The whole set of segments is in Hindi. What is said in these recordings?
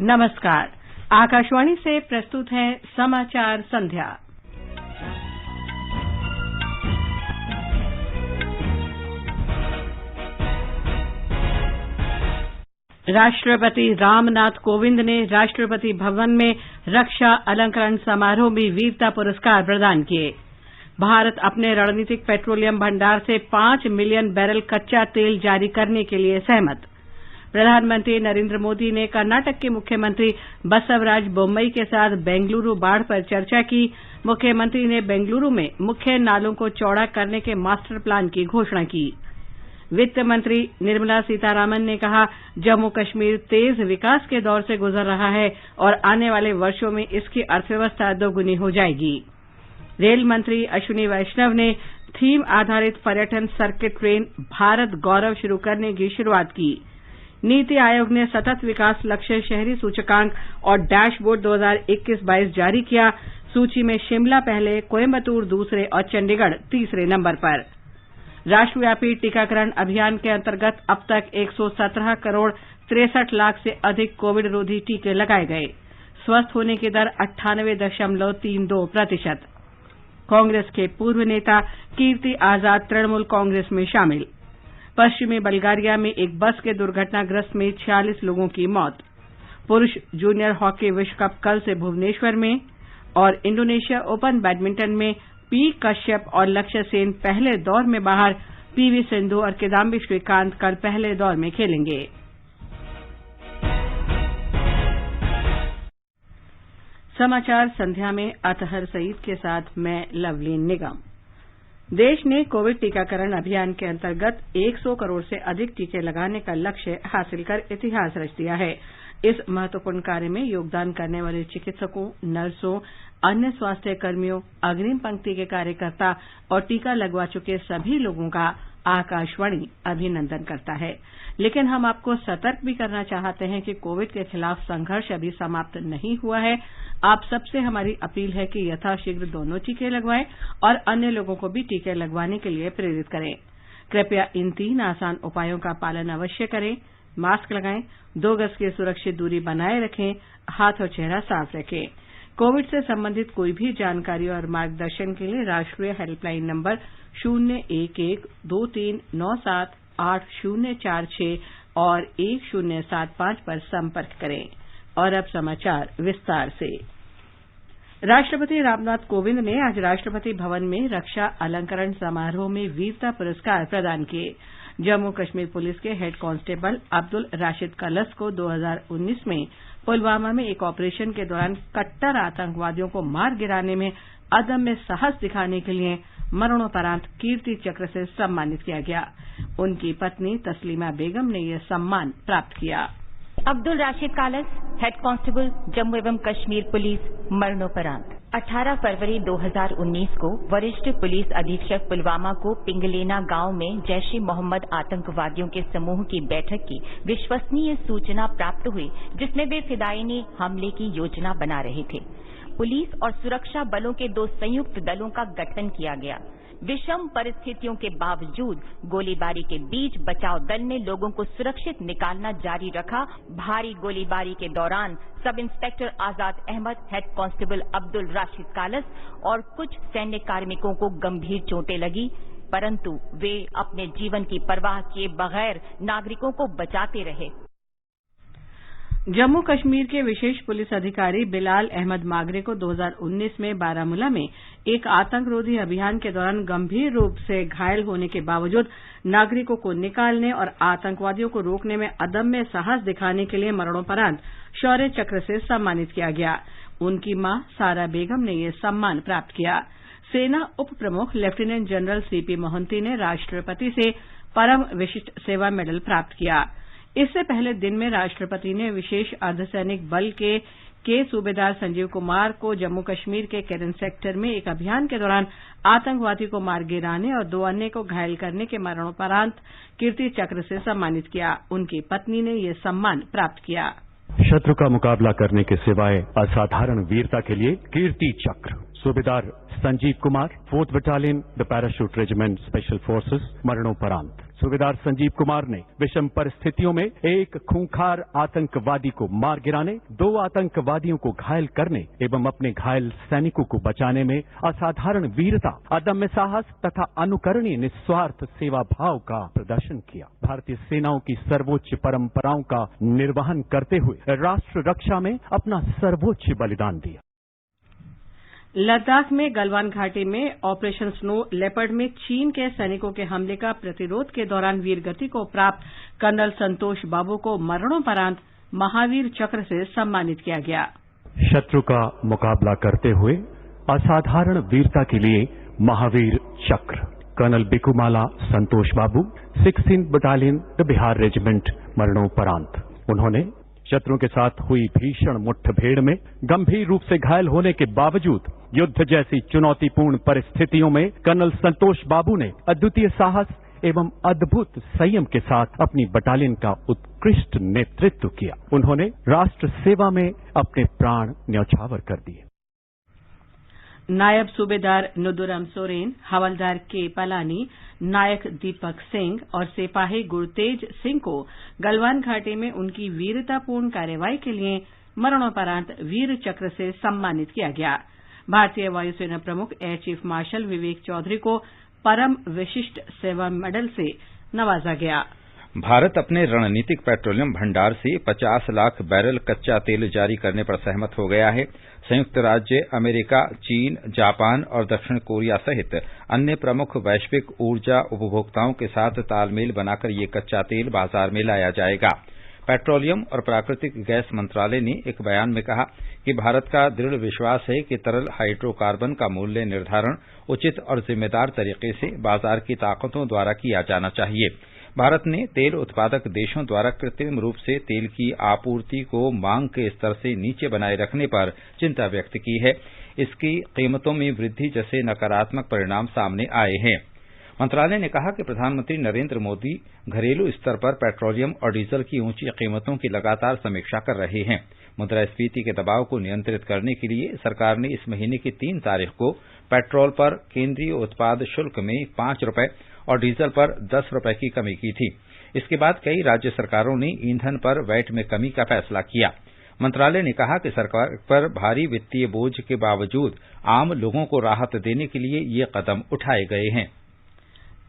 नमस्कार। आकाशवाणी से प्रस्तुत है समाचार संध्या। राष्ट्रपति रामनाथ कोविंद ने राष्ट्रपति भवन में रक्षा अलंकरण समारोह में वीरता पुरस्कार प्रदान किए। भारत अपने रणनीतिक पेट्रोलियम भंडार से 5 मिलियन बैरल कच्चा तेल जारी करने के लिए सहमत। प्रधानमंत्री नरेंद्र मोदी ने कर्नाटक के मुख्यमंत्री बसवराज बोम्मई के साथ बेंगलुरु बाढ़ पर चर्चा की। मुख्यमंत्री ने बेंगलुरु में मुख्य नालों को चौड़ा करने के मास्टर प्लान की घोषणा की। वित्त मंत्री निर्मला सीतारामन ने कहा, जम्मू कश्मीर तेज विकास के दौर से गुजर रहा है और आने वाले वर्षों में इसकी अर्थव्यवस्था दोगुनी हो जाएगी। रेल मंत्री अश्विनी वैष्णव ने थीम आधारित पर्यटन सर्किट ट्रेन भारत गौरव शुरू करने की शुरुआत की। नीति आयोग ने सतत विकास लक्ष्य शहरी सूचकांक और डैशबोर्ड 2021-22 जारी किया। सूची में शिमला पहले, कोयम्बटूर दूसरे और चंडीगढ़ तीसरे नंबर पर। राष्ट्रव्यापी टीकाकरण अभियान के अंतर्गत अब तक 117 करोड़ 63 लाख से अधिक कोविड रोधी टीके लगाए गए। स्वस्थ होने की दर 98.32%। कांग्रेस के पूर्व नेता कीर्ति आजाद तृणमूल कांग्रेस में शामिल। पश्चिमी बल्गारिया में एक बस के दुर्घटनाग्रस्त में 46 लोगों की मौत। पुरुष जूनियर हॉकी विश्व कप कल से भुवनेश्वर में और इंडोनेशिया ओपन बैडमिंटन में पी कश्यप और लक्ष्य सेन पहले दौर में बाहर। पीवी सिंधु और किदाम्बी श्रीकांत कल पहले दौर में खेलेंगे। समाचार संध्या में अतहर सईद के साथ मैं लवलीन निगम। देश ने कोविड टीकाकरण अभियान के अंतर्गत 100 करोड़ से अधिक टीके लगाने का लक्ष्य हासिल कर इतिहास रच दिया है। इस महत्वपूर्ण कार्य में योगदान करने वाले चिकित्सकों, नर्सों, अन्य स्वास्थ्य कर्मियों, अग्रिम पंक्ति के कार्यकर्ता और टीका लगवा चुके सभी लोगों का आकाशवाणी अभिनंदन करता है। लेकिन हम आपको सतर्क भी करना चाहते हैं कि कोविड के खिलाफ संघर्ष अभी समाप्त नहीं हुआ है। आप सबसे हमारी अपील है कि यथाशीघ्र दोनों टीके लगवाएं और अन्य लोगों को भी टीके लगवाने के लिए प्रेरित करें। कृपया इन 3 आसान उपायों का पालन अवश्य करें। मास्क लगाएं, 2 गज की सुरक्षित दूरी बनाए रखें, हाथ और चेहरा साफ रखें। कोविड से संबंधित कोई भी जानकारी और मार्गदर्शन के लिए राष्ट्रीय हेल्पलाइन नंबर 011-2397-8046 और 1075 पर संपर्क करें। और अब समाचार विस्तार से। राष्ट्रपति रामनाथ कोविंद ने आज राष्ट्रपति भवन में रक्षा अलंकरण समारोह में वीरता पुरस्कार प्रदान किए। जम्मू कश्मीर पुलिस के हेड कांस्टेबल अब्दुल राशिद कलस को 2019 में पुलवामा में एक ऑपरेशन के दौरान कट्टर आतंकवादियों को मार गिराने में अदम्य साहस दिखाने के लिए मरणोपरांत कीर्ति चक्र से सम्मानित किया गया। उनकी पत्नी तस्लीमा बेगम ने यह सम्मान प्राप्त किया। अब्दुल राशिद कालस, हेड कांस्टेबल, जम्मू एवं कश्मीर पुलिस, मरणोपरांत। 18 फरवरी 2019 को वरिष्ठ पुलिस अधीक्षक पुलवामा को पिंगलेना गांव में जैश ए मोहम्मद आतंकवादियों के समूह की बैठक की विश्वसनीय सूचना प्राप्त हुई, जिसमें वे फिदायिनी हमले की योजना बना रहे थे। पुलिस और सुरक्षा बलों के 2 संयुक्त दलों का गठन किया गया। विषम परिस्थितियों के बावजूद गोलीबारी के बीच बचाव दल ने लोगों को सुरक्षित निकालना जारी रखा। भारी गोलीबारी के दौरान सब इंस्पेक्टर आजाद अहमद, हेड कांस्टेबल अब्दुल राशिद कालस और कुछ सैन्य कार्मिकों को गंभीर चोटें लगी, परंतु वे अपने जीवन की परवाह किए बगैर नागरिकों को बचाते रहे। जम्मू कश्मीर के विशेष पुलिस अधिकारी बिलाल अहमद मागरे को 2019 में बारामूला में एक आतंकरोधी अभियान के दौरान गंभीर रूप से घायल होने के बावजूद नागरिकों को निकालने और आतंकवादियों को रोकने में अदम्य साहस दिखाने के लिए मरणोपरांत शौर्य चक्र से सम्मानित किया गया। उनकी मां सारा बेगम ने यह सम्मान प्राप्त किया। सेना उप प्रमुख लेफ्टिनेंट जनरल सीपी मोहंती ने राष्ट्रपति से परम विशिष्ट सेवा मेडल प्राप्त किया। इससे पहले दिन में राष्ट्रपति ने विशेष अर्धसैनिक बल के सूबेदार संजीव कुमार को जम्मू कश्मीर के केरन सेक्टर में एक अभियान के दौरान आतंकवादी को मार गिराने और 2 अन्य को घायल करने के मरणोपरांत कीर्ति चक्र से सम्मानित किया। उनकी पत्नी ने यह सम्मान प्राप्त किया। शत्रु का मुकाबला करने के सिवाय असाधारण वीरता के लिए कीर्ति चक्र सूबेदार Sanjeev Kumar, 4th battalion the parachute regiment special forces, मरणोपरांत। सूबेदार संजीव कुमार ने विषम परिस्थितियों में एक खूंखार आतंकवादी को मार गिराने, 2 आतंकवादियों को घायल करने एवं अपने घायल सैनिकों को बचाने में असाधारण वीरता, अदम्य साहस तथा अनुकरणीय निस्वार्थ सेवा भाव का प्रदर्शन किया। भारतीय सेनाओं की सर्वोच्च परंपराओं का निर्वहन करते हुए राष्ट्र रक्षा में अपना सर्वोच्च बलिदान दिया। लद्दाख में गलवान घाटी में ऑपरेशन स्नो लेपर्ड में चीन के सैनिकों के हमले का प्रतिरोध के दौरान वीरगति को प्राप्त कर्नल संतोष बाबू को मरणोपरांत महावीर चक्र से सम्मानित किया गया। शत्रु का मुकाबला करते हुए असाधारण वीरता के लिए महावीर चक्र कर्नल बिकुमाला संतोष बाबू 16 बटालियन बिहार रेजिमेंट मरणोपरांत। उन्होंने शत्रु के साथ हुई भीषण मुठभेड़ में गंभीर रूप से घायल होने के बावजूद युद्ध जैसी चुनौतीपूर्ण परिस्थितियों में कर्नल संतोष बाबू ने अद्वितीय साहस एवं अद्भुत संयम के साथ अपनी बटालियन का उत्कृष्ट नेतृत्व किया। उन्होंने राष्ट्र सेवा में अपने प्राण न्यौछावर कर दिए। नायब सूबेदार नुदुरम सोरेन, हवलदार के पलानी, नायक दीपक सिंह और सिपाही गुरतेज सिंह को गलवान घाटी में उनकी वीरतापूर्ण कार्रवाई के लिए मरणोपरांत वीर चक्र से सम्मानित किया गया। भारतीय वायुसेना प्रमुख एयर चीफ मार्शल विवेक चौधरी को परम विशिष्ट सेवा मेडल से नवाजा गया। भारत अपने रणनीतिक पेट्रोलियम भंडार से 50 लाख बैरल कच्चा तेल जारी करने पर सहमत हो गया है। संयुक्त राज्य अमेरिका, चीन, जापान और दक्षिण कोरिया सहित अन्य प्रमुख वैश्विक ऊर्जा उपभोक्ताओं के साथ तालमेल बनाकर ये कच्चा तेल बाजार में लाया जाएगा। पेट्रोलियम और प्राकृतिक गैस मंत्रालय ने एक बयान में कहा कि भारत का दृढ़ विश्वास है कि तरल हाइड्रोकार्बन का मूल्य निर्धारण उचित और जिम्मेदार तरीके से बाजार की ताकतों द्वारा किया जाना चाहिए। भारत ने तेल उत्पादक देशों द्वारा कृत्रिम रूप से तेल की आपूर्ति को मांग के स्तर से नीचे बनाए रखने पर चिंता व्यक्त की है। इसकी कीमतों में वृद्धि जैसे नकारात्मक परिणाम सामने आए हैं। मंत्रालय ने कहा कि प्रधानमंत्री नरेंद्र मोदी घरेलू स्तर पर पेट्रोलियम और डीजल की ऊंची कीमतों की लगातार समीक्षा कर रहे हैं। मुद्रास्फीति के दबाव को नियंत्रित करने के लिए सरकार ने इस महीने की 3 तारीख को पेट्रोल पर केंद्रीय उत्पाद शुल्क में 5 रुपए और डीजल पर 10 रुपए की कमी की थी। इसके बाद कई राज्य सरकारों ने ईंधन पर वैट में कमी का फैसला किया। मंत्रालय ने कहा कि सरकार पर भारी वित्तीय बोझ के बावजूद आम लोगों को राहत देने के लिए ये कदम उठाए गए हैं।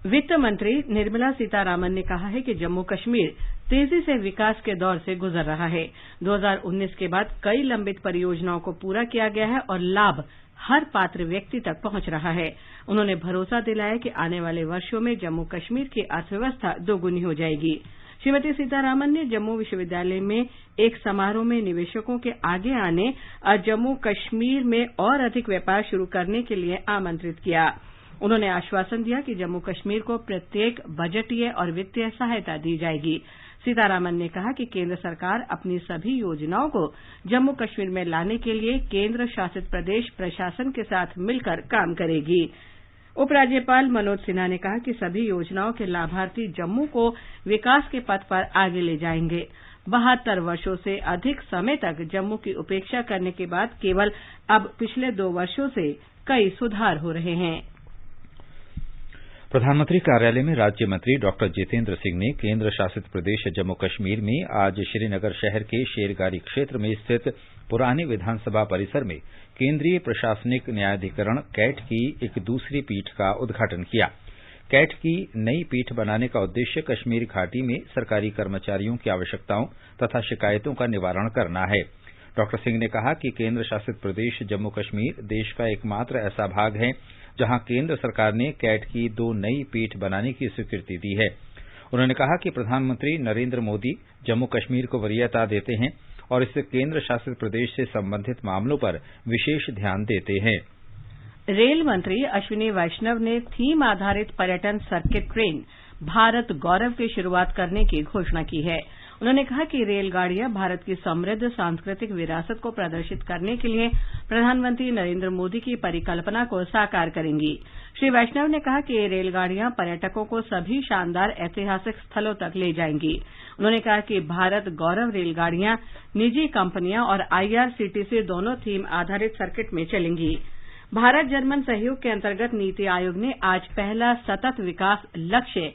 वित्त मंत्री निर्मला सीतारामन ने कहा है कि जम्मू कश्मीर तेजी से विकास के दौर से गुजर रहा है। 2019 के बाद कई लंबित परियोजनाओं को पूरा किया गया है और लाभ हर पात्र व्यक्ति तक पहुंच रहा है। उन्होंने भरोसा दिलाया कि आने वाले वर्षों में जम्मू कश्मीर की अर्थव्यवस्था दोगुनी हो जाएगी। श्रीमती सीतारामन ने जम्मू विश्वविद्यालय में एक समारोह में निवेशकों के आगे आने और जम्मू कश्मीर में और अधिक व्यापार शुरू करने के लिए आमंत्रित किया। उन्होंने आश्वासन दिया कि जम्मू कश्मीर को प्रत्येक बजटीय और वित्तीय सहायता दी जाएगी। सीतारामन ने कहा कि केंद्र सरकार अपनी सभी योजनाओं को जम्मू कश्मीर में लाने के लिए केंद्र शासित प्रदेश प्रशासन के साथ मिलकर काम करेगी। उपराज्यपाल मनोज सिन्हा ने कहा कि सभी योजनाओं के लाभार्थी जम्मू को विकास के पथ पर आगे ले जाएंगे। 72 वर्षों से अधिक समय तक जम्मू की उपेक्षा करने के बाद केवल अब पिछले 2 वर्षों से कई सुधार हो रहे हैं। प्रधानमंत्री कार्यालय में राज्य मंत्री डॉक्टर जितेंद्र सिंह ने केंद्र शासित प्रदेश जम्मू कश्मीर में आज श्रीनगर शहर के शेरगारी क्षेत्र में स्थित पुराने विधानसभा परिसर में केंद्रीय प्रशासनिक न्यायाधिकरण कैट की एक दूसरी पीठ का उद्घाटन किया। कैट की नई पीठ बनाने का उद्देश्य कश्मीर घाटी में सरकारी कर्मचारियों की आवश्यकताओं तथा शिकायतों का निवारण करना है। डॉक्टर सिंह ने कहा कि केंद्र शासित प्रदेश जम्मू कश्मीर देश का एकमात्र ऐसा भाग है जहां केंद्र सरकार ने कैट की 2 नई पीठ बनाने की स्वीकृति दी है। उन्होंने कहा कि प्रधानमंत्री नरेंद्र मोदी जम्मू कश्मीर को वरीयता देते हैं और इस केंद्र शासित प्रदेश से संबंधित मामलों पर विशेष ध्यान देते हैं। रेल मंत्री अश्विनी वैष्णव ने थीम आधारित पर्यटन सर्किट ट्रेन भारत गौरव की शुरूआत करने की घोषणा की है। उन्होंने कहा कि रेलगाड़ियां भारत की समृद्ध सांस्कृतिक विरासत को प्रदर्शित करने के लिए प्रधानमंत्री नरेंद्र मोदी की परिकल्पना को साकार करेंगी। श्री वैष्णव ने कहा कि ये रेलगाड़ियां पर्यटकों को सभी शानदार ऐतिहासिक स्थलों तक ले जाएंगी। उन्होंने कहा कि भारत गौरव रेलगाड़ियां निजी कंपनियां और आईआरसीटीसी दोनों थीम आधारित सर्किट में चलेंगी। भारत जर्मन सहयोग के अंतर्गत नीति आयोग ने आज पहला सतत विकास लक्ष्य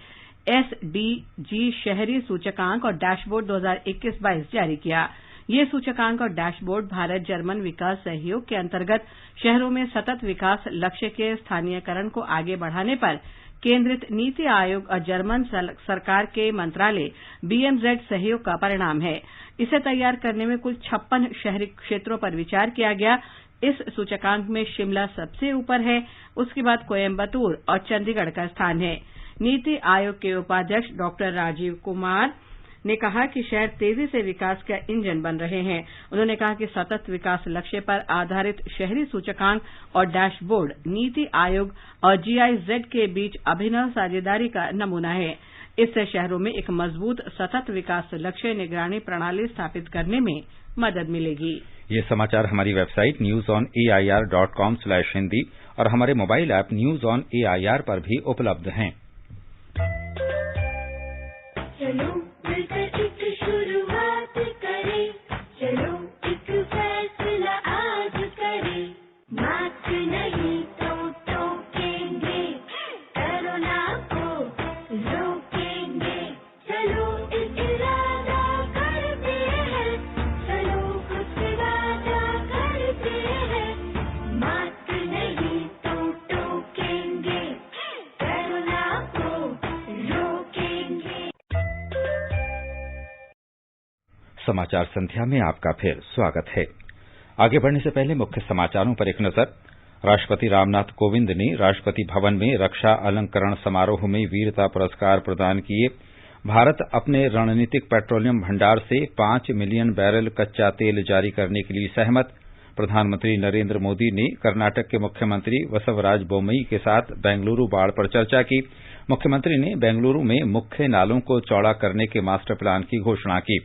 SDG शहरी सूचकांक और डैशबोर्ड 2021-22 जारी किया। ये सूचकांक और डैशबोर्ड भारत जर्मन विकास सहयोग के अंतर्गत शहरों में सतत विकास लक्ष्य के स्थानीयकरण को आगे बढ़ाने पर केंद्रित नीति आयोग और जर्मन सरकार के मंत्रालय BMZ सहयोग का परिणाम है। इसे तैयार करने में कुल 56 शहरी क्षेत्रों पर विचार किया गया। इस सूचकांक में शिमला सबसे ऊपर है, उसके बाद कोयम्बटूर और चंडीगढ़ का स्थान है। नीति आयोग के उपाध्यक्ष डॉक्टर राजीव कुमार ने कहा कि शहर तेजी से विकास का इंजन बन रहे हैं। उन्होंने कहा कि सतत विकास लक्ष्य पर आधारित शहरी सूचकांक और डैशबोर्ड नीति आयोग और GIZ के बीच अभिनव साझेदारी का नमूना है। इससे शहरों में एक मजबूत सतत विकास लक्ष्य निगरानी प्रणाली स्थापित करने में मदद मिलेगी। ये समाचार हमारी वेबसाइट newsonair.com/hindi और हमारे mobile app news on AIR पर भी उपलब्ध हैं। चलो मिलकर एक शुरुआत करें, चलो एक फैसला आज करें, मास्क नहीं तो टोकेंगे, कोरोना को रोकेंगे, चलो एक इरादा करते हैं, चलो कुछ वादा करते हैं, मास्क नहीं तो टोकेंगे, कोरोना को रोकेंगे। समाचार संध्या में आपका फिर स्वागत है। आगे बढ़ने से पहले मुख्य समाचारों पर एक नजर। राष्ट्रपति रामनाथ कोविंद ने राष्ट्रपति भवन में रक्षा अलंकरण समारोह में वीरता पुरस्कार प्रदान किए। भारत अपने रणनीतिक पेट्रोलियम भंडार से 5 मिलियन बैरल कच्चा तेल जारी करने के लिए सहमत। प्रधानमंत्री नरेंद्र मोदी ने कर्नाटक के मुख्यमंत्री बसवराज बोम्मई के साथ बेंगलुरु बाढ़ पर चर्चा की। मुख्यमंत्री ने बेंगलुरु में मुख्य नालों को चौड़ा करने के मास्टर प्लान की घोषणा की।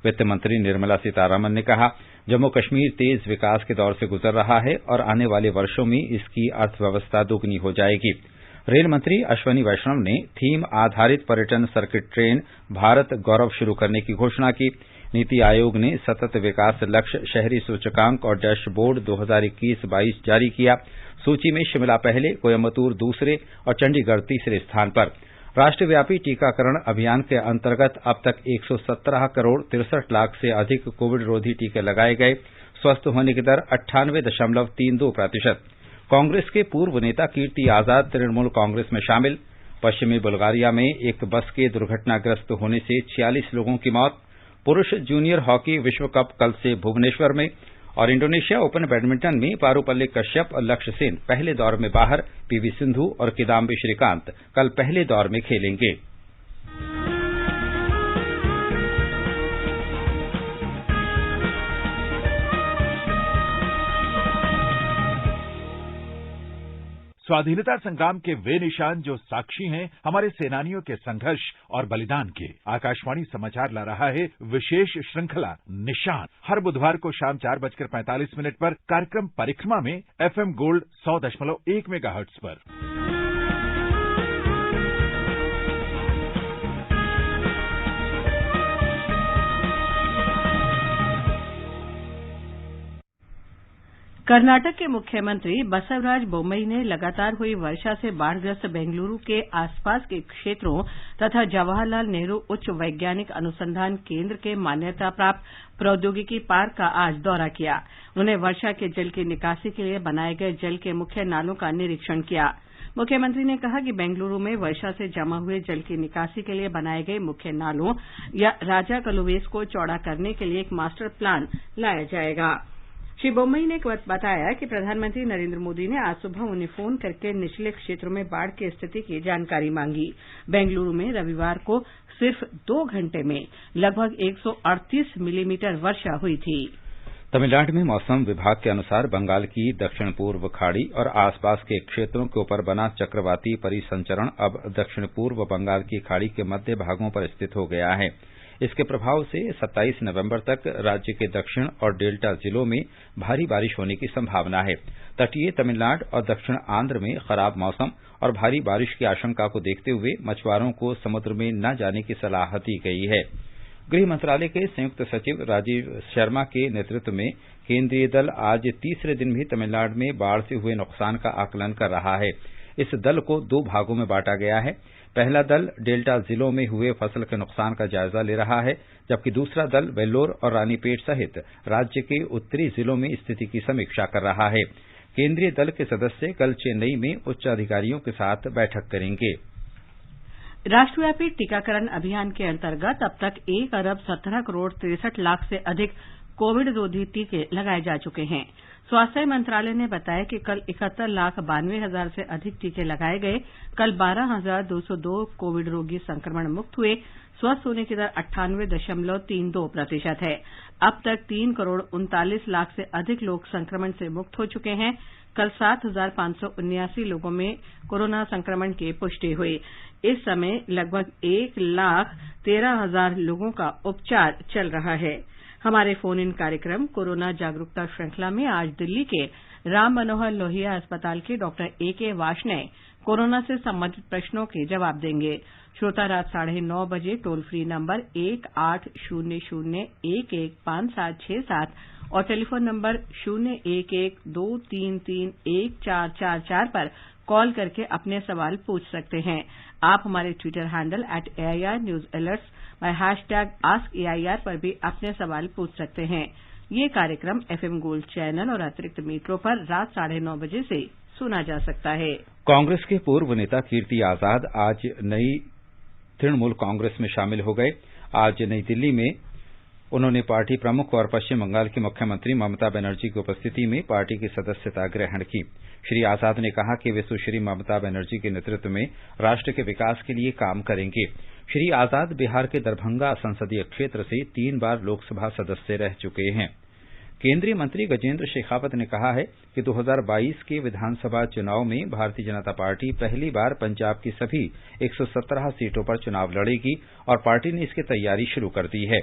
वित्त मंत्री निर्मला सीतारामन ने कहा, जम्मू कश्मीर तेज विकास के दौर से गुजर रहा है और आने वाले वर्षों में इसकी अर्थव्यवस्था दोगुनी हो जाएगी। रेल मंत्री अश्वनी वैष्णव ने थीम आधारित पर्यटन सर्किट ट्रेन भारत गौरव शुरू करने की घोषणा की। नीति आयोग ने सतत विकास लक्ष्य शहरी सूचकांक और डैशबोर्ड 2021-22 जारी किया। सूची में शिमला पहले, कोयम्बटूर दूसरे और चंडीगढ़ तीसरे स्थान पर। राष्ट्रव्यापी टीकाकरण अभियान के अंतर्गत अब तक 117 करोड़ 63 लाख से अधिक कोविड रोधी टीके लगाए गए। स्वस्थ होने की दर 98.32%। कांग्रेस के पूर्व नेता कीर्ति आजाद तृणमूल कांग्रेस में शामिल। पश्चिमी बुल्गारिया में एक बस के दुर्घटनाग्रस्त होने से 46 लोगों की मौत। पुरुष जूनियर हॉकी विश्व कप कल से भुवनेश्वर में। और इंडोनेशिया ओपन बैडमिंटन में पारुपल्ली कश्यप और लक्ष्य सेन पहले दौर में बाहर। PV सिंधु और किदाम्बी श्रीकांत कल पहले दौर में खेलेंगे। स्वाधीनता संग्राम के वे निशान जो साक्षी हैं हमारे सेनानियों के संघर्ष और बलिदान के। आकाशवाणी समाचार ला रहा है विशेष श्रृंखला निशान। हर बुधवार को शाम 4:45 पर कार्यक्रम परिक्रमा में FM गोल्ड 100.1 मेगाहर्ट्ज पर। कर्नाटक के मुख्यमंत्री बसवराज बोम्मई ने लगातार हुई वर्षा से बाढ़ग्रस्त बेंगलुरु के आसपास के क्षेत्रों तथा जवाहरलाल नेहरू उच्च वैज्ञानिक अनुसंधान केंद्र के मान्यता प्राप्त प्रौद्योगिकी पार्क का आज दौरा किया। उन्होंने वर्षा के जल की निकासी के लिए बनाए गए जल के मुख्य नालों का निरीक्षण किया। मुख्यमंत्री ने कहा कि बेंगलुरु में वर्षा से जमा हुए जल की निकासी के लिए बनाए गए मुख्य नालों या राजा कलुवेस को चौड़ा करने के लिए एक मास्टर प्लान लाया जाएगा। श्री बोम्मई ने बताया कि प्रधानमंत्री नरेंद्र मोदी ने आज सुबह उन्हें फोन करके निचले क्षेत्रों में बाढ़ की स्थिति की जानकारी मांगी। बेंगलुरु में रविवार को सिर्फ 2 घंटे में लगभग 138 मिलीमीटर वर्षा हुई थी। तमिलनाडु में मौसम विभाग के अनुसार बंगाल की दक्षिण पूर्व खाड़ी और आसपास के क्षेत्रों के ऊपर बना चक्रवाती परिसंचरण अब दक्षिण पूर्व बंगाल की खाड़ी के मध्य भागों पर स्थित हो गया है। इसके प्रभाव से 27 नवंबर तक राज्य के दक्षिण और डेल्टा जिलों में भारी बारिश होने की संभावना है। तटीय तमिलनाडु और दक्षिण आंध्र में खराब मौसम और भारी बारिश की आशंका को देखते हुए मछुआरों को समुद्र में न जाने की सलाह दी गई है। गृह मंत्रालय के संयुक्त सचिव राजीव शर्मा के नेतृत्व में केंद्रीय दल आज तीसरे दिन भी तमिलनाडु में बाढ़ से हुए नुकसान का आकलन कर रहा है। इस दल को 2 भागों में बांटा गया है। पहला दल डेल्टा जिलों में हुए फसल के नुकसान का जायजा ले रहा है, जबकि दूसरा दल वेल्लोर और रानीपेट सहित राज्य के उत्तरी जिलों में स्थिति की समीक्षा कर रहा है। केंद्रीय दल के सदस्य कल चेन्नई में उच्च अधिकारियों के साथ बैठक करेंगे। राष्ट्रव्यापी टीकाकरण अभियान के अंतर्गत अब तक 1,17,63,00,000 से अधिक कोविड रोधी टीके लगाए जा चुके हैं। स्वास्थ्य मंत्रालय ने बताया कि कल 71,92,000 से अधिक टीके लगाए गए। कल 12,202 कोविड रोगी संक्रमण मुक्त हुए। स्वस्थ होने की दर 98.32% है। अब तक 3,39,00,000 से अधिक लोग संक्रमण से मुक्त हो चुके हैं। कल 7,579 लोगों में कोरोना संक्रमण की पुष्टि हुई। इस समय लगभग 1,13,000 लोगों का उपचार चल रहा है। हमारे फोन इन कार्यक्रम कोरोना जागरूकता श्रृंखला में आज दिल्ली के राम मनोहर लोहिया अस्पताल के डॉक्टर A.K. वार्ष्णेय कोरोना से संबंधित प्रश्नों के जवाब देंगे। श्रोता रात 9:30 बजे टोल फ्री नंबर 1800115767 और टेलीफोन नंबर 01123314444 पर कॉल करके अपने सवाल पूछ सकते हैं। आप हमारे Twitter handle @AIR News Alerts #AskAIR पर भी अपने सवाल पूछ सकते हैं। ये कार्यक्रम FM गोल्ड चैनल और अतिरिक्त मीटरों पर रात 9:30 बजे से सुना जा सकता है। कांग्रेस के पूर्व नेता कीर्ति आजाद आज नई तृणमूल कांग्रेस में शामिल हो गए। आज नई दिल्ली में उन्होंने पार्टी प्रमुख और पश्चिम बंगाल की मुख्यमंत्री ममता बनर्जी की उपस्थिति में पार्टी की सदस्यता ग्रहण की। श्री आजाद ने कहा कि वे सुश्री ममता बनर्जी के नेतृत्व में राष्ट्र के विकास के लिए काम करेंगे। श्री आजाद बिहार के दरभंगा संसदीय क्षेत्र से 3 बार लोकसभा सदस्य रह चुके हैं। केंद्रीय मंत्री गजेंद्र शेखावत ने कहा है कि 2022 के विधानसभा चुनाव में भारतीय जनता पार्टी पहली बार पंजाब की सभी 117 सीटों पर चुनाव लड़ेगी और पार्टी ने इसकी तैयारी शुरू कर दी है।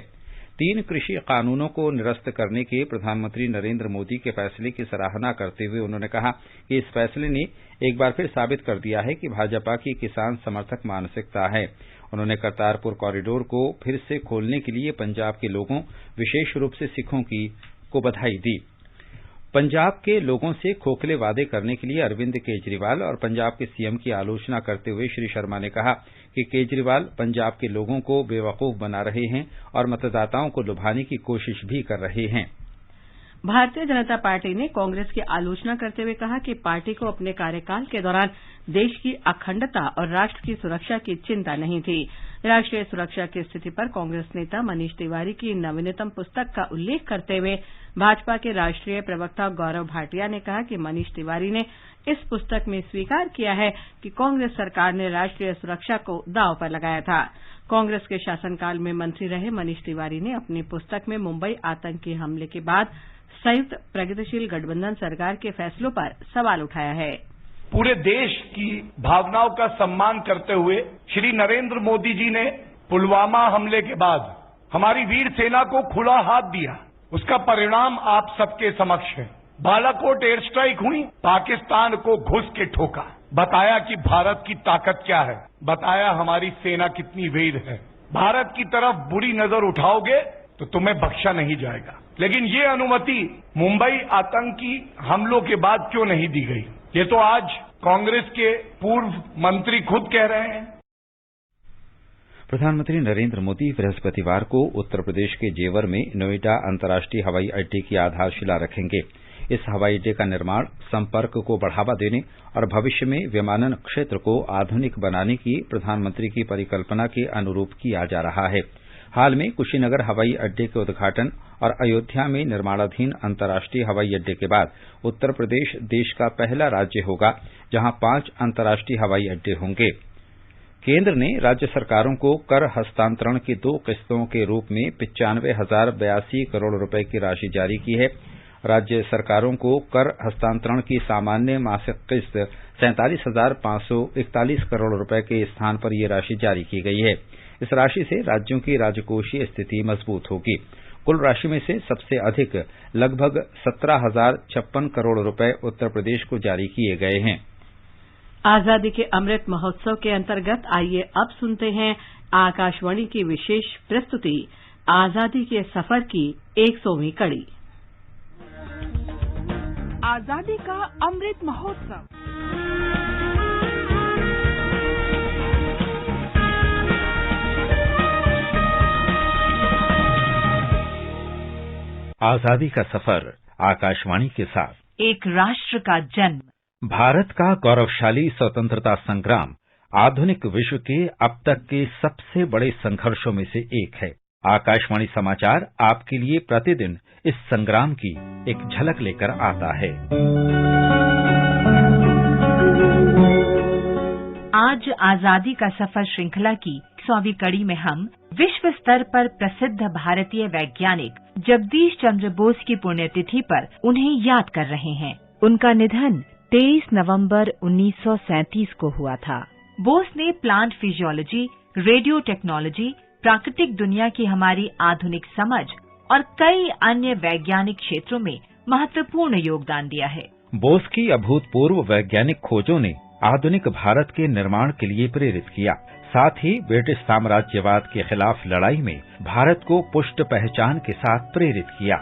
3 कृषि कानूनों को निरस्त करने के प्रधानमंत्री नरेंद्र मोदी के फैसले की सराहना करते हुए उन्होंने कहा कि इस फैसले ने एक बार फिर साबित कर दिया है कि भाजपा की किसान समर्थक मानसिकता है। उन्होंने करतारपुर कॉरिडोर को फिर से खोलने के लिए पंजाब के लोगों, विशेष रूप से सिखों को बधाई दी। पंजाब के लोगों से खोखले वादे करने के लिए अरविंद केजरीवाल और पंजाब के सीएम की आलोचना करते हुए श्री शर्मा ने कहा कि केजरीवाल पंजाब के लोगों को बेवकूफ बना रहे हैं और मतदाताओं को लुभाने की कोशिश भी कर रहे हैं। भारतीय जनता पार्टी ने कांग्रेस की आलोचना करते हुए कहा कि पार्टी को अपने कार्यकाल के दौरान देश की अखंडता और राष्ट्र की सुरक्षा की चिंता नहीं थी। राष्ट्रीय सुरक्षा की स्थिति पर कांग्रेस नेता मनीष तिवारी की नवीनतम पुस्तक का उल्लेख करते हुए भाजपा के राष्ट्रीय प्रवक्ता गौरव भाटिया ने कहा कि मनीष तिवारी ने इस पुस्तक में स्वीकार किया है कि कांग्रेस सरकार ने राष्ट्रीय सुरक्षा को दांव पर लगाया था। कांग्रेस के शासनकाल में मंत्री रहे मनीष तिवारी ने अपनी पुस्तक में मुंबई आतंकी हमले के बाद संयुक्त प्रगतिशील गठबंधन सरकार के फैसलों पर सवाल उठाया है। पूरे देश की भावनाओं का सम्मान करते हुए श्री नरेंद्र मोदी जी ने पुलवामा हमले के बाद हमारी वीर सेना को खुला हाथ दिया। उसका परिणाम आप सबके समक्ष है। बालाकोट एयर स्ट्राइक हुई, पाकिस्तान को घुस के ठोका, बताया कि भारत की ताकत क्या है, बताया हमारी सेना कितनी वीर है। भारत की तरफ बुरी नजर उठाओगे तो तुम्हें बख्शा नहीं जाएगा। लेकिन ये अनुमति मुंबई आतंकी हमलों के बाद क्यों नहीं दी गई? ये तो आज कांग्रेस के पूर्व मंत्री खुद कह रहे हैं। प्रधानमंत्री नरेंद्र मोदी बृहस्पतिवार को उत्तर प्रदेश के जेवर में नोएडा अंतर्राष्ट्रीय हवाई अड्डे की आधारशिला रखेंगे। इस हवाई अड्डे का निर्माण संपर्क को बढ़ावा देने और भविष्य में विमानन क्षेत्र को आधुनिक बनाने की प्रधानमंत्री की परिकल्पना के अनुरूप किया जा रहा है। हाल में कुशीनगर हवाई अड्डे के उद्घाटन और अयोध्या में निर्माणाधीन अंतर्राष्ट्रीय हवाई अड्डे के बाद उत्तर प्रदेश देश का पहला राज्य होगा जहां 5 अंतर्राष्ट्रीय हवाई अड्डे होंगे। केंद्र ने राज्य सरकारों को कर हस्तांतरण की 2 किस्तों के रूप में 95,082 करोड़ रुपए की राशि जारी की है। राज्य सरकारों को कर हस्तांतरण की सामान्य मासिक किस्त 47,541 करोड़ रुपए के स्थान पर यह राशि जारी की गई है। इस राशि से राज्यों की राजकोषीय स्थिति मजबूत होगी। कुल राशि में से सबसे अधिक लगभग 17,056 करोड़ रुपए उत्तर प्रदेश को जारी किए गए हैं। आजादी के अमृत महोत्सव के अंतर्गत आइए अब सुनते हैं आकाशवाणी की विशेष प्रस्तुति आजादी के सफर की 100वीं कड़ी। आजादी का अमृत महोत्सव आजादी का सफर आकाशवाणी के साथ। एक राष्ट्र का जन्म। भारत का गौरवशाली स्वतंत्रता संग्राम आधुनिक विश्व के अब तक के सबसे बड़े संघर्षों में से एक है। आकाशवाणी समाचार आपके लिए प्रतिदिन इस संग्राम की एक झलक लेकर आता है। आज आजादी का सफर श्रृंखला की 100वीं कड़ी में हम विश्व स्तर पर प्रसिद्ध भारतीय वैज्ञानिक जगदीश चंद्र बोस की पुण्यतिथि पर उन्हें याद कर रहे हैं। उनका निधन 23 नवंबर 1937 को हुआ था। बोस ने प्लांट फिजियोलॉजी, रेडियो टेक्नोलॉजी, प्राकृतिक दुनिया की हमारी आधुनिक समझ और कई अन्य वैज्ञानिक क्षेत्रों में महत्वपूर्ण योगदान दिया है। बोस की अभूतपूर्व वैज्ञानिक खोजों ने आधुनिक भारत के निर्माण के लिए प्रेरित किया। साथ ही ब्रिटिश साम्राज्यवाद के खिलाफ लड़ाई में भारत को पुष्ट पहचान के साथ प्रेरित किया।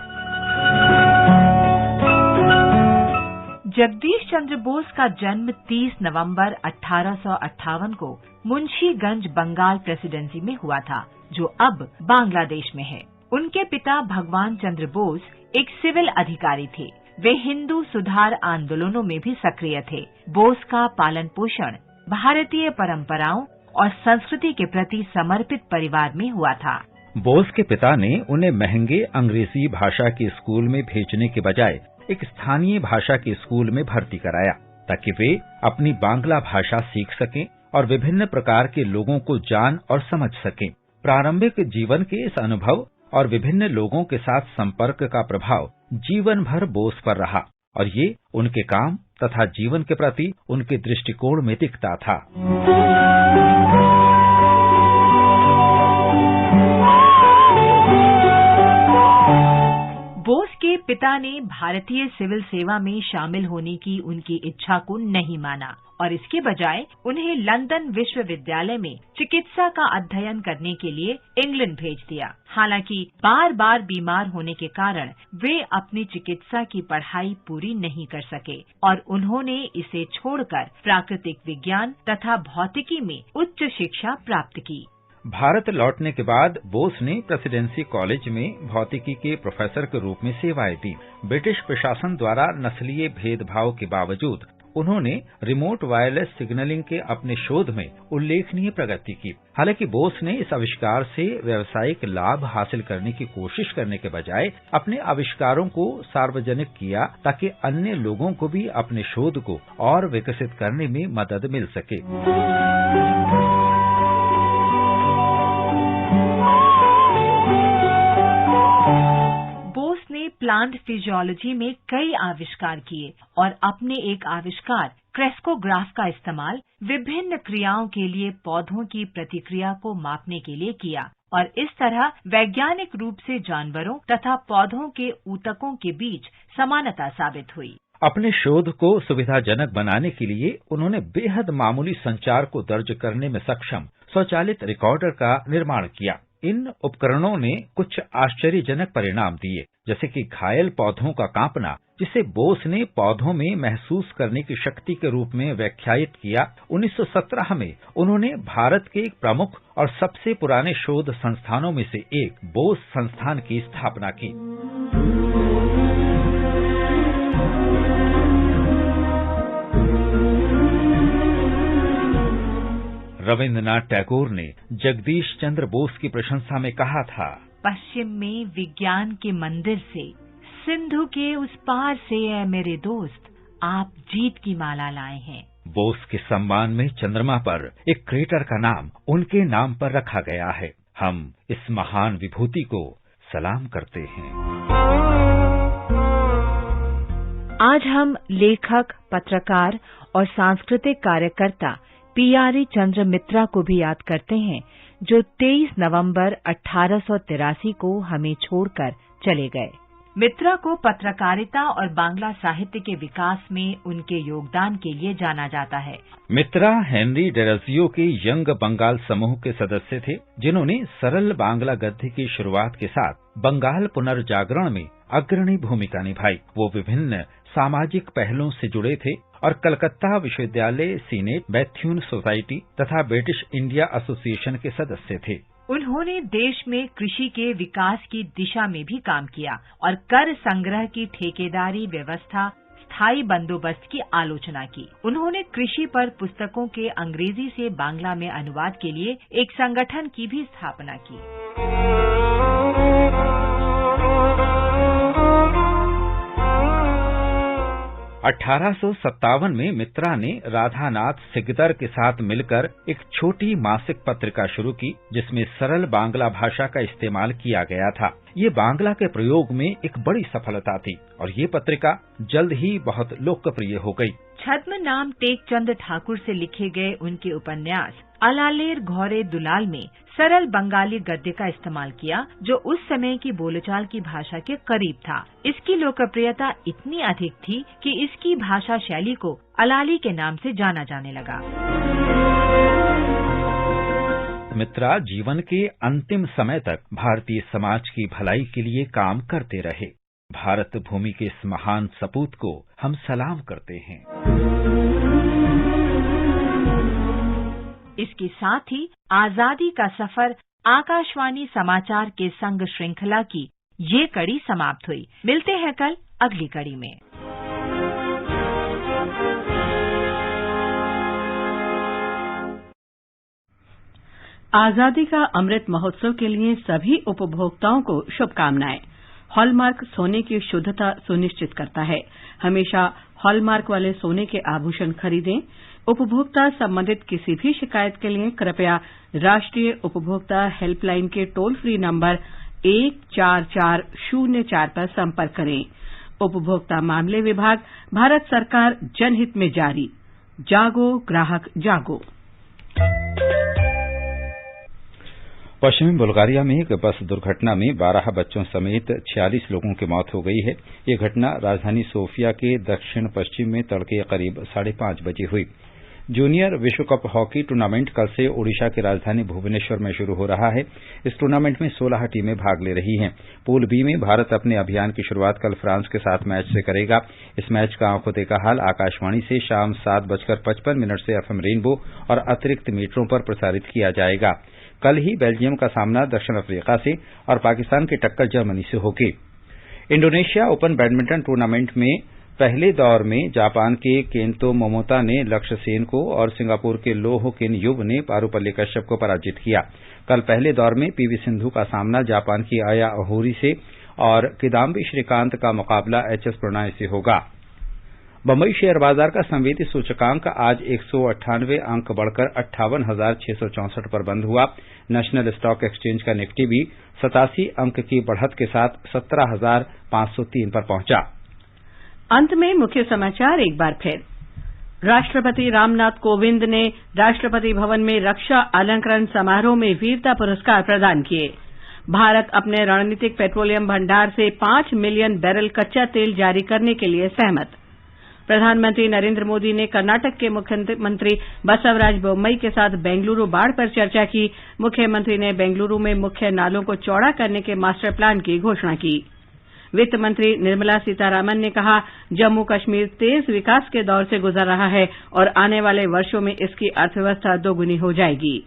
जगदीश चंद्र बोस का जन्म 30 नवंबर 1858 को मुंशीगंज, बंगाल प्रेसिडेंसी में हुआ था, जो अब बांग्लादेश में है। उनके पिता भगवान चंद्र बोस एक सिविल अधिकारी थे। वे हिंदू सुधार आंदोलनों में भी सक्रिय थे। बोस का पालन पोषण भारतीय परंपराओं और संस्कृति के प्रति समर्पित परिवार में हुआ था। बोस के पिता ने उन्हें महंगे अंग्रेजी भाषा के स्कूल में भेजने के बजाय एक स्थानीय भाषा के स्कूल में भर्ती कराया, ताकि वे अपनी बांग्ला भाषा सीख सकें और विभिन्न प्रकार के लोगों को जान और समझ सकें। प्रारंभिक जीवन के इस अनुभव और विभिन्न लोगों के साथ संपर्क का प्रभाव जीवन भर बोस पर रहा और ये उनके काम तथा जीवन के प्रति उनके दृष्टिकोण में दिखता था। बोस के पिता ने भारतीय सिविल सेवा में शामिल होने की उनकी इच्छा को नहीं माना और इसके बजाय उन्हें लंदन विश्वविद्यालय में चिकित्सा का अध्ययन करने के लिए इंग्लैंड भेज दिया। हालांकि बार बार बीमार होने के कारण वे अपनी चिकित्सा की पढ़ाई पूरी नहीं कर सके और उन्होंने इसे छोड़कर प्राकृतिक विज्ञान तथा भौतिकी में उच्च शिक्षा प्राप्त की। भारत लौटने के बाद बोस ने प्रेसिडेंसी कॉलेज में भौतिकी के प्रोफेसर के रूप में सेवाएं दी। ब्रिटिश प्रशासन द्वारा नस्लीय भेदभाव के बावजूद उन्होंने रिमोट वायरलेस सिग्नलिंग के अपने शोध में उल्लेखनीय प्रगति की। हालांकि बोस ने इस आविष्कार से व्यावसायिक लाभ हासिल करने की कोशिश करने के बजाय अपने आविष्कारों को सार्वजनिक किया, ताकि अन्य लोगों को भी अपने शोध को और विकसित करने में मदद मिल सके। प्लांट फिजियोलॉजी में कई आविष्कार किए और अपने एक आविष्कार क्रेस्कोग्राफ का इस्तेमाल विभिन्न क्रियाओं के लिए पौधों की प्रतिक्रिया को मापने के लिए किया और इस तरह वैज्ञानिक रूप से जानवरों तथा पौधों के ऊतकों के बीच समानता साबित हुई। अपने शोध को सुविधाजनक बनाने के लिए उन्होंने बेहद मामूली संचार को दर्ज करने में सक्षम स्वचालित रिकॉर्डर का निर्माण किया। इन उपकरणों ने कुछ आश्चर्यजनक परिणाम दिए, जैसे कि घायल पौधों का कांपना, जिसे बोस ने पौधों में महसूस करने की शक्ति के रूप में व्याख्यायित किया। 1917 में उन्होंने भारत के एक प्रमुख और सबसे पुराने शोध संस्थानों में से एक बोस संस्थान की स्थापना की। रविन्द्रनाथ टैगोर ने जगदीश चंद्र बोस की प्रशंसा में कहा था, पश्चिम में विज्ञान के मंदिर से, सिंधु के उस पार से ऐ मेरे दोस्त, आप जीत की माला लाए हैं। बोस के सम्मान में चंद्रमा पर एक क्रेटर का नाम उनके नाम पर रखा गया है। हम इस महान विभूति को सलाम करते हैं। आज हम लेखक, पत्रकार और सांस्कृतिक कार्यकर्ता पीआरई चंद्र मित्रा को भी याद करते हैं, जो 23 नवंबर 1883 को हमें छोड़कर चले गए। मित्रा को पत्रकारिता और बांग्ला साहित्य के विकास में उनके योगदान के लिए जाना जाता है। मित्रा हेनरी डेरजियो के यंग बंगाल समूह के सदस्य थे, जिन्होंने सरल बांग्ला गद्य की शुरुआत के साथ बंगाल पुनर्जागरण में अग्रणी भूमिका निभाई। वो विभिन्न सामाजिक पहलों से जुड़े थे और कलकत्ता विश्वविद्यालय सीनेट, बैथ्यून सोसाइटी तथा ब्रिटिश इंडिया एसोसिएशन के सदस्य थे। उन्होंने देश में कृषि के विकास की दिशा में भी काम किया और कर संग्रह की ठेकेदारी व्यवस्था, स्थायी बंदोबस्त की आलोचना की। उन्होंने कृषि पर पुस्तकों के अंग्रेजी से बांग्ला में अनुवाद के लिए एक संगठन की भी स्थापना की। 1857 में मित्रा ने राधानाथ सिकदर के साथ मिलकर एक छोटी मासिक पत्रिका शुरू की, जिसमें सरल बांग्ला भाषा का इस्तेमाल किया गया था। ये बांग्ला के प्रयोग में एक बड़ी सफलता थी और ये पत्रिका जल्द ही बहुत लोकप्रिय हो गई। छद्म नाम टेकचंद ठाकुर से लिखे गए उनके उपन्यास अलालेर घौरे दुलाल में सरल बंगाली गद्य का इस्तेमाल किया, जो उस समय की बोलचाल की भाषा के करीब था। इसकी लोकप्रियता इतनी अधिक थी कि इसकी भाषा शैली को अलाली के नाम से जाना जाने लगा। मित्रा जीवन के अंतिम समय तक भारतीय समाज की भलाई के लिए काम करते रहे। भारत भूमि के इस महान सपूत को हम सलाम करते हैं। इसके साथ ही आजादी का सफर आकाशवाणी समाचार के संग श्रृंखला की ये कड़ी समाप्त हुई। मिलते हैं कल अगली कड़ी में। आजादी का अमृत महोत्सव के लिए सभी उपभोक्ताओं को शुभकामनाएं। हॉलमार्क सोने की शुद्धता सुनिश्चित करता है। हमेशा हॉलमार्क वाले सोने के आभूषण खरीदें। उपभोक्ता संबंधित किसी भी शिकायत के लिए कृपया राष्ट्रीय उपभोक्ता हेल्पलाइन के टोल फ्री नंबर 14404 पर संपर्क करें। उपभोक्ता मामले विभाग, भारत सरकार, जनहित में जारी। जागो ग्राहक जागो। पश्चिमी बुल्गारिया में एक बस दुर्घटना में 12 बच्चों समेत 46 लोगों की मौत हो गई है। ये घटना राजधानी सोफिया के दक्षिण पश्चिम में तड़के करीब 5:30 बजे हुई। जूनियर विश्व कप हॉकी टूर्नामेंट कल से ओडिशा की राजधानी भुवनेश्वर में शुरू हो रहा है। इस टूर्नामेंट में 16 टीमें भाग ले रही हैं। पूल बी में भारत अपने अभियान की शुरुआत कल फ्रांस के साथ मैच से करेगा। इस मैच का आंखों देखा हाल आकाशवाणी से शाम 7:55 से एफएम रेनबो और अतिरिक्त मीटरों पर प्रसारित किया जाएगा। कल ही बेल्जियम का सामना दक्षिण अफ्रीका से और पाकिस्तान की टक्कर जर्मनी से होगी। इंडोनेशिया ओपन बैडमिंटन टूर्नामेंट में पहले दौर में जापान के केंतो मोमोता ने लक्ष्य सेन को और सिंगापुर के लो हो किन युव ने पारुपल्ली कश्यप को पराजित किया। कल पहले दौर में पीवी सिंधु का सामना जापान की आया अहोरी से और किदाम्बी श्रीकांत का मुकाबला एचएस प्रणय से होगा। बंबई शेयर बाजार का संवेदी सूचकांक आज 198 अंक बढ़कर 58,664 पर बंद हुआ। नेशनल स्टॉक एक्सचेंज का निफ्टी भी 87 अंक की बढ़त के साथ 17,503 पर पहुंचा। अंत में मुख्य समाचार एक बार फिर। राष्ट्रपति रामनाथ कोविंद ने राष्ट्रपति भवन में रक्षा अलंकरण समारोह में वीरता पुरस्कार प्रदान किए। भारत अपने रणनीतिक पेट्रोलियम भंडार से 5 मिलियन बैरल कच्चा तेल जारी करने के लिए सहमत। प्रधानमंत्री नरेंद्र मोदी ने कर्नाटक के मुख्यमंत्री बसवराज बोम्मई के साथ बेंगलुरु बाढ़ पर चर्चा की। मुख्यमंत्री ने बेंगलुरु में मुख्य नालों को चौड़ा करने के मास्टर प्लान की घोषणा की। वित्त मंत्री निर्मला सीतारामन ने कहा, जम्मू कश्मीर तेज विकास के दौर से गुजर रहा है और आने वाले वर्षों में इसकी अर्थव्यवस्था दोगुनी हो जाएगी।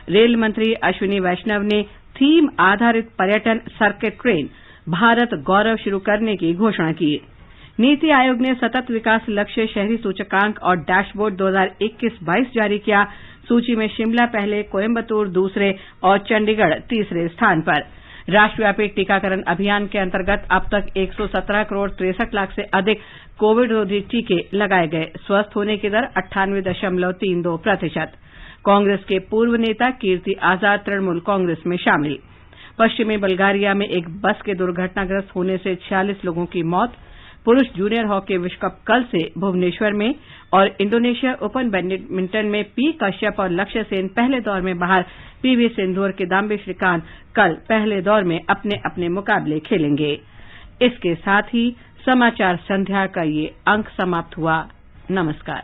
रेल मंत्री अश्विनी वैष्णव ने थीम आधारित पर्यटन सर्किट ट्रेन भारत गौरव शुरू करने की घोषणा की। नीति आयोग ने सतत विकास लक्ष्य शहरी सूचकांक और डैशबोर्ड 2021-22 जारी किया। सूची में शिमला पहले, कोयम्बतूर दूसरे और चंडीगढ़ तीसरे स्थान पर। राष्ट्रव्यापी टीकाकरण अभियान के अंतर्गत अब तक 117 करोड़ 63 लाख से अधिक कोविड रोधी टीके लगाए गए। स्वस्थ होने की दर 98.32%। कांग्रेस के पूर्व नेता कीर्ति आजाद तृणमूल कांग्रेस में शामिल। पश्चिमी बल्गारिया में एक बस के दुर्घटनाग्रस्त होने से 46 लोगों की मौत। पुरुष जूनियर हॉकी विश्व कप कल से भुवनेश्वर में और इंडोनेशिया ओपन बैडमिंटन में पी कश्यप और लक्ष्य सेन पहले दौर में बाहर। पीवी सिंधु और किदाम्बी श्रीकांत कल पहले दौर में अपने अपने मुकाबले खेलेंगे। इसके साथ ही समाचार संध्या का ये अंक समाप्त हुआ। नमस्कार।